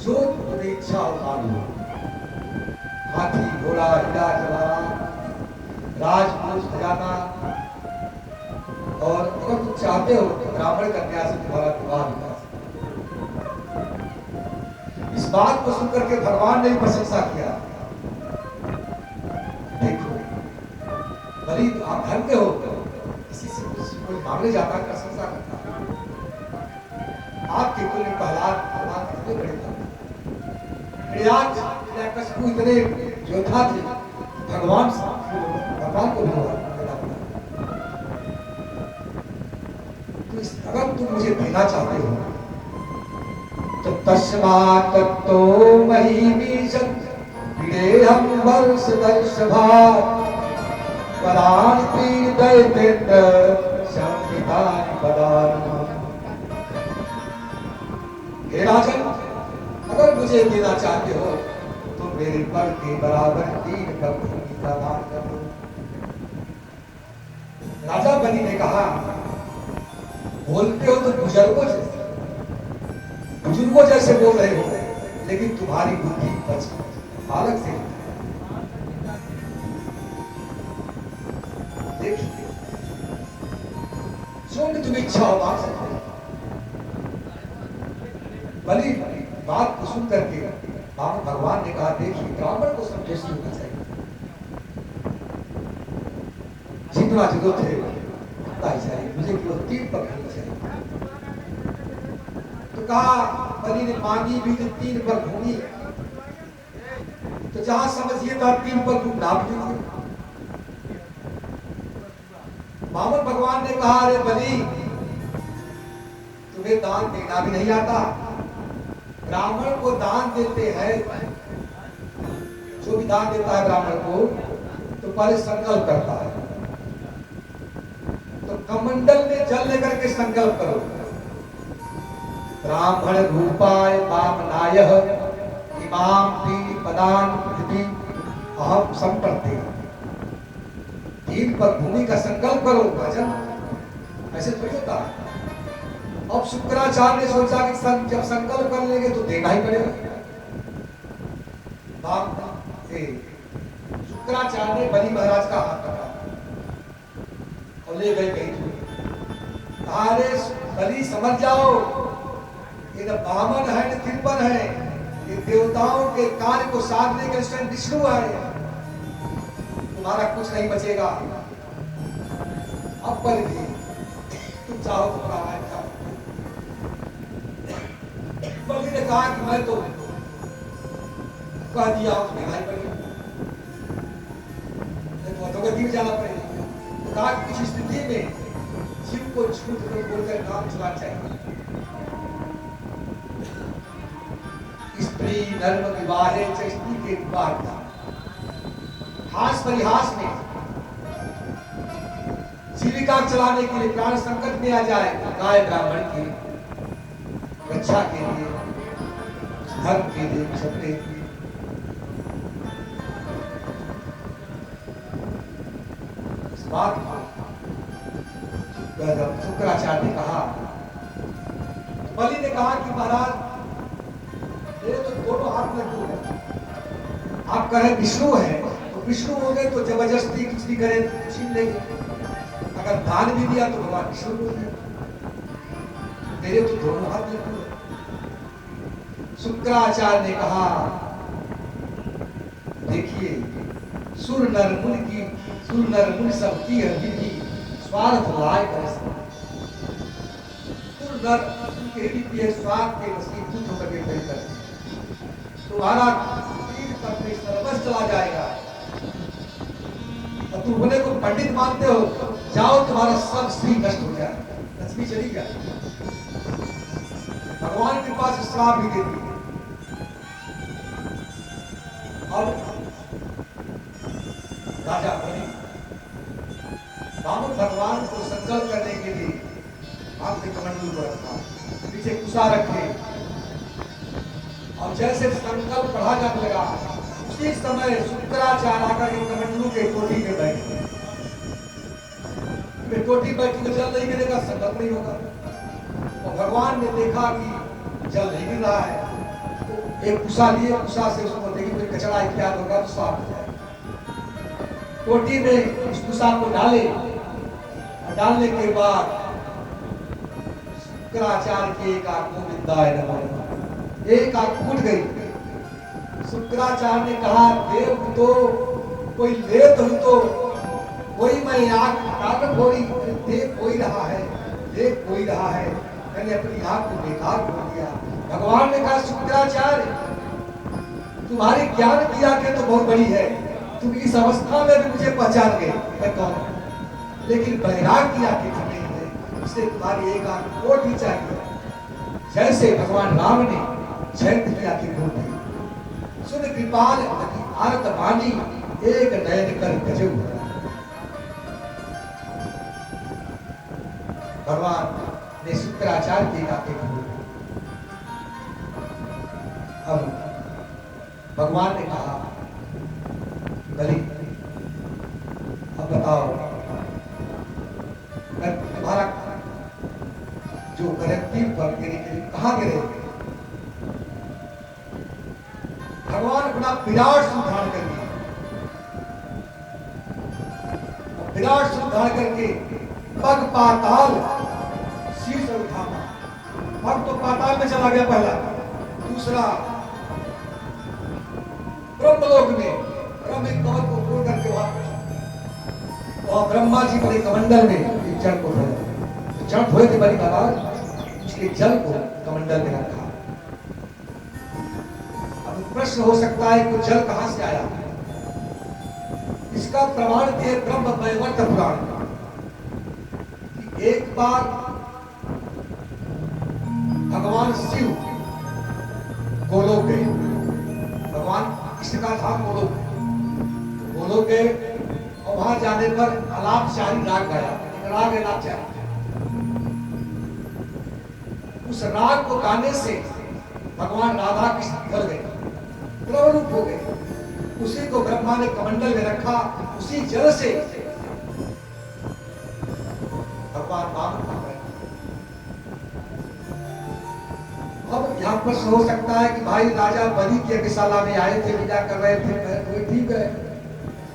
जो तुम्हें इच्छा उतार लो। हाथी घोड़ा हीरा जवाहरात राजपूत खजाना, और अगर तुम चाहते हो तो ब्राह्मण कन्या से तुम्हारा विवाह भी कर सकते। इस बात को सुनकर के भगवान ने प्रशंसा किया। देखो बलि आप धन्य हो, किसी से कोई मांगने जाता है प्रशंसा करता है। आपके कुल में प्रहलाद भगवान कितने बड़े थे। हिरण्यकशिपु इतने योद्धा थे, भगवान को भी तो अगर तुम मुझे देना चाहते हो तो तस्मात् तो महीमीशं विदेहं वर्ष दर्शभात् पदानि तीर्थेन्द्र संहितानि पदानि। हे राजन, अगर मुझे देना चाहते हो तो मेरे पर के बराबर 3 कप भूमि का दान करो। राजा बलि ने कहा, बोलते हो तो बुजुर्गों जैसे बोल रहे हो, लेकिन तुम्हारी बुद्धि बालक से। देखिए जो भी तुम्हें इच्छा हो मांग सकते। बलि बात को सुन करके भगवान ने कहा, देखिए ब्राह्मण को संतुष्ट होना चाहिए, जितना जरूरत है उतना ही चाहिए, मुझे केवल 3 पग भूमि चाहिए। तो कहा, बलि ने मांगी भी तो 3 पग भूमि, तो जहां समझिए था 3 पग तुम नाप लीजिए। बामन भगवान ने कहा, अरे बलि तुम्हें दान देना भी नहीं आता। ब्राह्मण को दान देते हैं, जो भी दान देता है ब्राह्मण को तो पहले संकल्प करता है। तो कमंडल में जल लेकर के संकल्प करो, ब्राह्मण रूपाय वामनाय इमाम ती पदान पृथ्वी अहम संप्रति। 3 पग भूमि का संकल्प करो भजन, ऐसे थोड़ी होता है। अब शुक्राचार्य ने सोचा कि जब संकल्प कर लेंगे तो देना ही पड़ेगा। शुक्राचार्य ने बलि महाराज का हाथ पकड़ा और ले गए कहीं। अरे बलि समझ जाओ, ये न बामन है न तिरपन है, ये देवताओं के कार्य को साधने के स्वयं विष्णु है। तुम्हारा कुछ नहीं बचेगा। अब बलि तुम चाहो तो प्राणायाम करो। बलि ने कहा कि मैं तो कह दिया हूं, देना ही पड़ेगा, तो अधोगति में जाना पड़ेगा। तो कहा कि कुछ स्थिति में शिव को झूठ बोलकर काम चलाना चाहिए। स्त्री धर्म विवाहे स्त्री के विवाह था। हास परिहास में जीविका चलाने के लिए प्राण संकट में आ जाए, गाय ब्राह्मण की रक्षा के लिए, धर्म के लिए, सत्य के लिए। इस बात को शुक्राचार्य ने कहा, बलि ने कहा कि महाराज मेरे तो दोनों हाथ में लड्डू है। आप कहें विष्णु है तो विष्णु हो गए तो जबरदस्ती कुछ भी करें छीन लेंगे। अगर दान भी दिया तो भगवान विष्णु हो गए। मेरे तो दोनों हाथ में लड्डू है। शुक्राचार्य ने कहा, देखिए सुर नर मुनि सबकी विधि स्वार्थ लायक है। सुर नर के विधि स्वार्थ के वशीभूत होकर के खड़ी करते। तुम्हारा तीर पर में सर्वस्व चला जाएगा और तुम अपने को पंडित मानते हो, जाओ तुम्हारा सब स्त्री नष्ट हो जाए, लक्ष्मी चली जाए। भगवान के पास श्राप भी देती है। अब राजा बलि बामन भगवान को संकल्प करने के लिए आपने कमंडलू को रखा, पीछे कुशा रखे, और जैसे संकल्प पढ़ा जाने लगा उसी समय शुक्राचार्य आकर के कमंडलू के कोठी में बैठे। कोठी बैठी तो जल नहीं मिलेगा, संकल्प नहीं होगा। और भगवान ने देखा कि जल नहीं गिर रहा है, तो एक कुसा लिए, कुसा से उसको देखिए कोई कचरा इत्यादि होगा तो साफ हो जाए। टोटी में उस कुसा को डाले, डालने के बाद शुक्राचार्य की एक आंख गोविंदाय नमः, एक आंख फूट गई। शुक्राचार्य ने कहा देव तो कोई ले तो कोई मैं आंख काट फोड़ी, देख कोई रहा है, देख कोई रहा है, मैंने अपनी आंख को बेकार कर दिया। भगवान ने कहा शुक्राचार्य तुम्हारी ज्ञान की आंखें तो बहुत बड़ी है, तुम इस अवस्था में भी मुझे पहचान गए मैं कौन, लेकिन बैराग की आंखें नहीं है, इसलिए तुम्हारी एक आंख फोड़नी चाहिए। जैसे भगवान राम ने जयंत की आंखें फोड़ दी। सुन कृपाल आरत वाणी, एक नयन कर गजब। भगवान ने शुक्राचार्य की आंखें खोल दी। अब भगवान ने कहा बलि अब बताओ तुम्हारा जो गलती पर गिरे कहां गिरे। भगवान अपना विराट स्वरूप धारण करके, विराट स्वरूप धारण करके पग पाताल शीर्ष उठा, पग तो पाताल में चला गया पहला, दूसरा ब्रह्मलोक में ब्रह्म कमल को तोड़ करके वहां ब्रह्मा जी बड़े कमंडल में एक जल को धोया, जल धोए थे बड़ी बाबा, उसके जल को कमंडल में रखा। अब प्रश्न हो सकता है कि जल कहां से आया, इसका प्रमाण दिए ब्रह्म वैवर्त पुराण। एक बार भगवान शिव गोलोक गए, भगवान इसका था गोलोक गए, और वहां जाने पर अलापचारी राग गाया, राग अलापचारी। उस राग को गाने से भगवान राधा कृष्ण निकल गए, प्रवरूप हो गए। उसी को ब्रह्मा ने कमंडल में रखा, उसी जल से भगवान राम का। अब यहाँ प्रश्न हो सकता है कि भाई राजा बलि की यज्ञशाला में आए थे, पूजा कर रहे थे, ठीक है,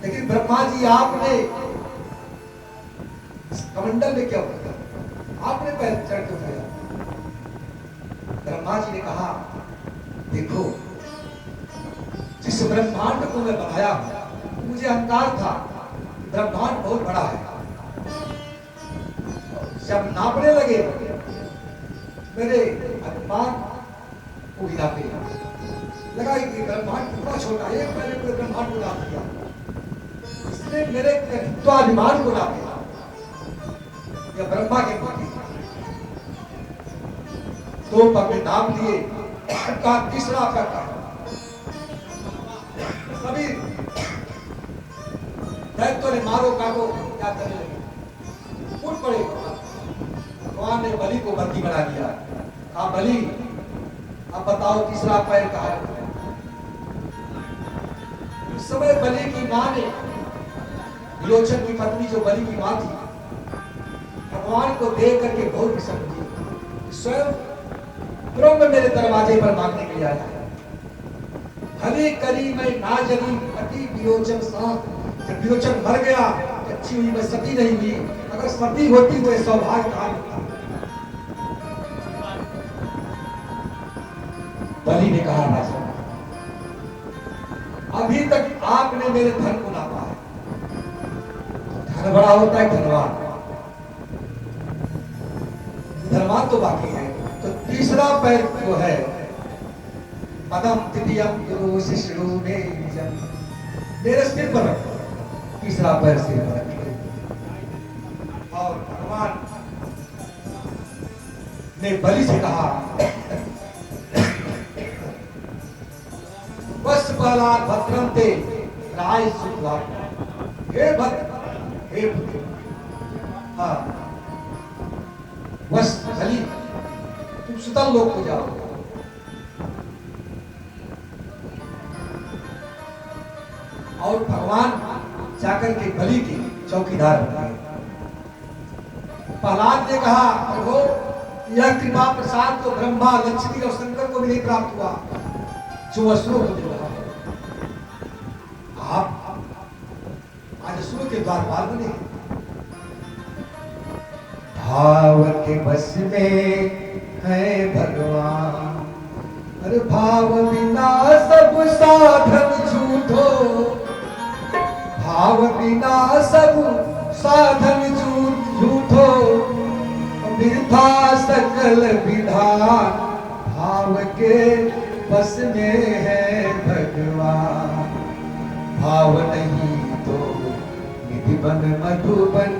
लेकिन ब्रह्मा जी आपने कमंडल में क्या किया, आपने पहले चढ़ के उठाया। ब्रह्मा जी ने कहा देखो जिस ब्रह्मांड को मैं बनाया मुझे अहंकार था, ब्रह्मांड बहुत बड़ा है। जब नापने लगे मेरे अभिमान को हिला पे लगा कि ब्रह्मांड कितना छोटा है, एक मैंने पूरे ब्रह्मांड को नाप दिया, इसने मेरे स्वाभिमान को नाप दिया। या ब्रह्मा के पति तो पग नाप दिए का तीसरा करता सभी दैत्यों ने मारो काटो क्या करने लगे, फूट पड़े। भगवान ने बलि को बंदी बना दिया। कहा बलि अब बताओ तीसरा पैर कहा है। उस समय बलि की मां ने, विलोचन की पत्नी जो बलि की मां थी, भगवान को देख करके बहुत प्रसन्न हुई। स्वयं ब्रह्म मेरे दरवाजे पर मांगने के लिए आया है। भले करी मैं ना जनी अति विलोचन साथ। जब विलोचन मर गया, अच्छी हुई मैं सती नहीं हुई, अगर सती होती तो सौभाग्य कहां होता। बलि ने कहा राजा अभी तक आपने मेरे धन को नापा है, धन बड़ा होता है धनवान, धनवान तो बाकी है। तो तीसरा पैर जो है पदम तृतीयम शिष्णु मेरे सिर पर रखो, तीसरा पैर सिर पर रखो। और भगवान ने बलि से कहा बस पहला भद्रम ते राय सुखवा, हे भद्र हे पुत्र, हाँ बस बलि तुम सुतल लोक को जाओ। और भगवान जाकर के बलि की चौकीदार बन गए। प्रहलाद ने कहा प्रभु यह कृपा प्रसाद तो ब्रह्मा लक्ष्मी और भी नहीं प्राप्त हुआ जो असुरों को मिल रहा है। आप आज असुरों के द्वारपाल बने। भाव के बस में है भगवान, अरे भाव बिना सब साधन झूठो, भाव बिना सब साधन झूठो, वृथा सकल विधान, भाव के बस में है भगवान। भाव नहीं तो निधि बन मधुबन,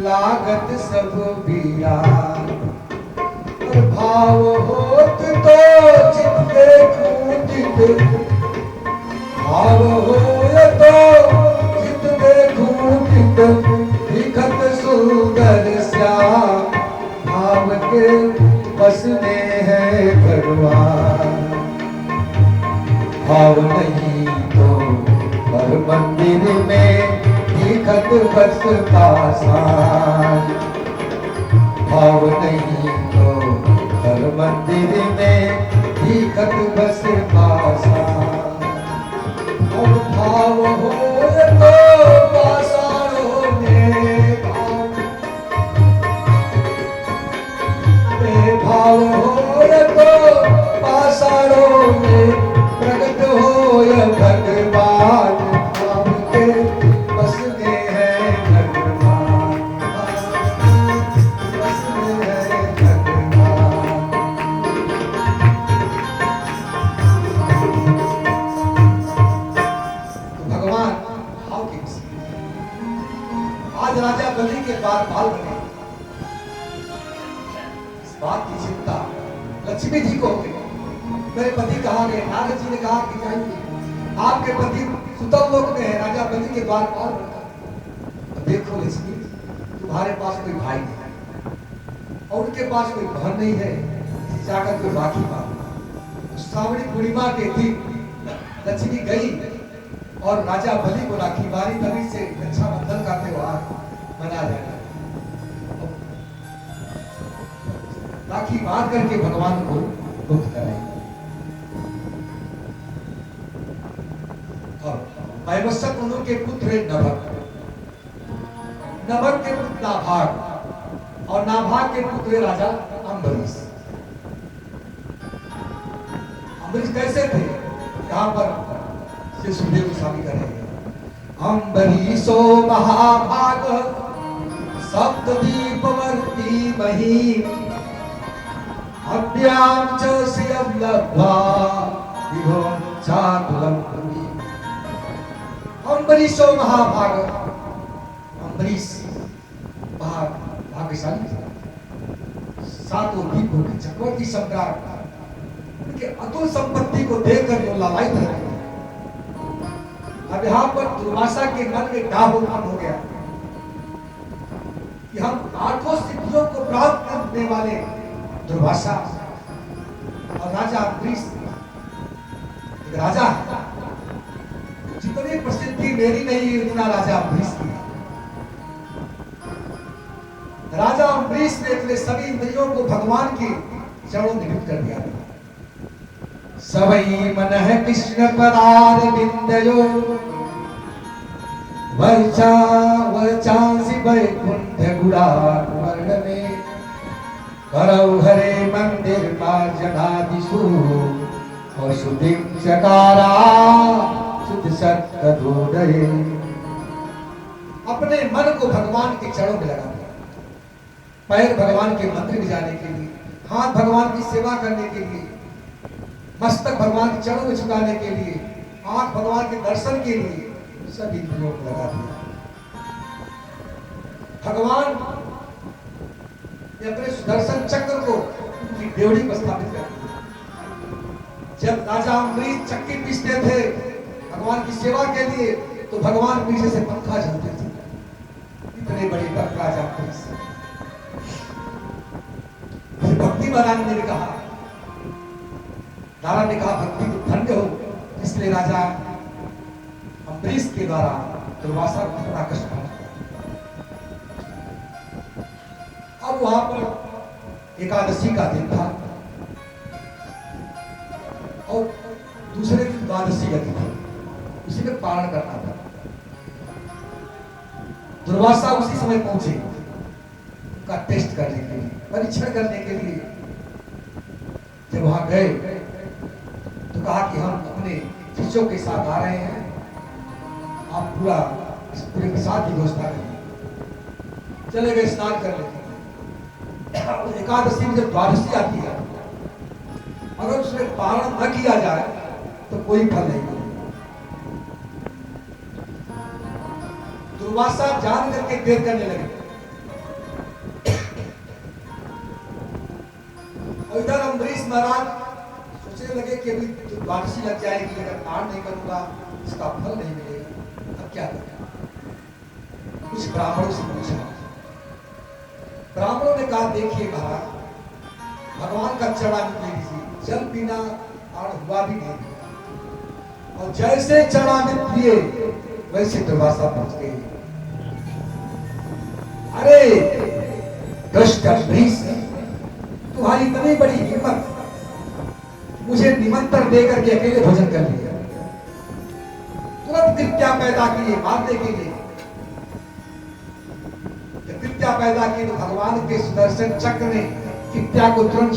लागत सब वीरान। और भाव होत तो चित देखूं चित, भाव होय तो चित देखूं चित, दिखत सुंदर श्याम, भाव के बस में है भगवान। भाव नहीं तो पर मंदिर में दिखत बस पाषाण, भाव नहीं तो पर मंदिर में दिखत बस पाषाण। और भाव हो तो पाषाणों में भाव हो तो पाषाणों में प्रकट हो भगवान, भाव के बस में है भगवान, बस में है भगवान। तो भगवान भाव के बस में। आज राजा बलि के द्वारपाल बने। बात की चिंता लक्ष्मी जी को होगी। मेरे पति कहाँ गए? नारद जी ने कहा कि जाइए, आपके पति सुतम लोक में है, राजा बलि के द्वारपाल बनता। देखो लक्ष्मी, तुम्हारे पास कोई भाई नहीं है और उनके पास कोई बहन नहीं है, जाकर कोई राखी बांधो। श्रावणी पूर्णिमा के दिन लक्ष्मी गई और राजा बलि को राखी बांधी। तभी से रक्षाबंधन का त्योहार मनाया जाता है। राखी बांध करके भगवान को मुक्त कराएंगे। और वैवस्वत मनु के पुत्र है नभक, नभक के पुत्र नाभाग और नाभाग के पुत्र है राजा अम्बरीश। अम्बरीश कैसे थे? यहाँ पर श्री सुखदेव गोस्वामी करेंगे। अम्बरीशो महाभाग सप्तदीपवर्ती महीम, अभ्याम च श्रियं लब्ध्वा विभवं चातुरं ब्रवीमि। अम्बरीशो महाभाग, अम्बरीश भाग्यशाली थे, सातों दीपों के चक्रवर्ती सम्राट। उनके अतुल संपत्ति को देखकर जो लालायित रहे। अब यहाँ पर दुर्वासा के मन में डाह उत्पन्न हो गया कि हम आठों सिद्धियों को प्राप्त करने वाले दुर्वासा और राजा अम्बरीश एक राजा है। जितनी प्रसिद्धि मेरी नहीं है उतना राजा अम्बरीश की। राजा अम्बरीश ने अपने सभी इंद्रियों को भगवान के चरणों में नियुक्त कर दिया। सवई मन है कृष्ण पदार बिंदयो, वर्चा वर्चांसी वैकुंठ गुणार वर्ण में, करौ हरे मंदिर मार्जनादिषु, और सुदिं चकारा सुध सत्कदोदये। अपने मन को भगवान के चरणों में लगा दिया। पैर भगवान के मंदिर में जाने के लिए, हाथ भगवान की सेवा करने के लिए, मस्तक भगवान के चरणों में झुकाने के लिए, आंख भगवान के दर्शन के लिए, सभी इंद्रियों को लगा दिया। भगवान ने अपने सुदर्शन चक्र को उनकी ड्योढ़ी पर स्थापित कर दिया। जब राजा अम्बरीश चक्की पीसते थे भगवान की सेवा के लिए, तो भगवान पीछे से पंखा झलते थे। इतने बड़े भक्त राजा अम्बरीश। भक्ति महाराज ने कहा, नारायण ने कहा भक्ति तो धन्य हो, इसलिए राजा अम्बरीश के द्वारा दुर्वासा को बड़ा कष्ट पहुंचा। अब वहां पर एकादशी का दिन था। और दूसरे दिन द्वादशी गति थी, उसी में पारण करना था। दुर्वासा उसी समय पहुंचे का टेस्ट करने के लिए, परीक्षण करने के लिए। जब वहां गए तो कहा कि हम अपने शिष्यों के साथ आ रहे हैं, आप पूरा इस पूरे के साथ की व्यवस्था करिए। चले गए, स्नान कर लेते। एकादशी में जब द्वादशी आती है, अगर उसमें पारण न किया जाए तो कोई फल नहीं मिलेगा। दुर्वासा जान करके देर करने लगे, और इधर अम्बरीश महाराज सोचने लगे कि अभी तो द्वादशी लग जाएगी, अगर पारण नहीं करूंगा इसका फल नहीं मिलेगा, अब क्या करें। कुछ ब्राह्मणों से पूछा, ब्राह्मणों ने कहा देखिए महाराज, भगवान का चरणामृत ले लीजिए, जल बिना पारण हुआ भी नहीं, और जैसे चरणामृत पिए वैसे दुर्वासा पहुंच गए। अरे दुष्ट अम्बरीश, तुम्हारी इतनी बड़ी हिम्मत, मुझे निमंत्रण देकर के अकेले भोजन कर लिया, तुरंत कृत्या पैदा किए मारने के लिए। कृत्या पैदा किए तो भगवान के सुदर्शन चक्र ने कृत्या को तुरंत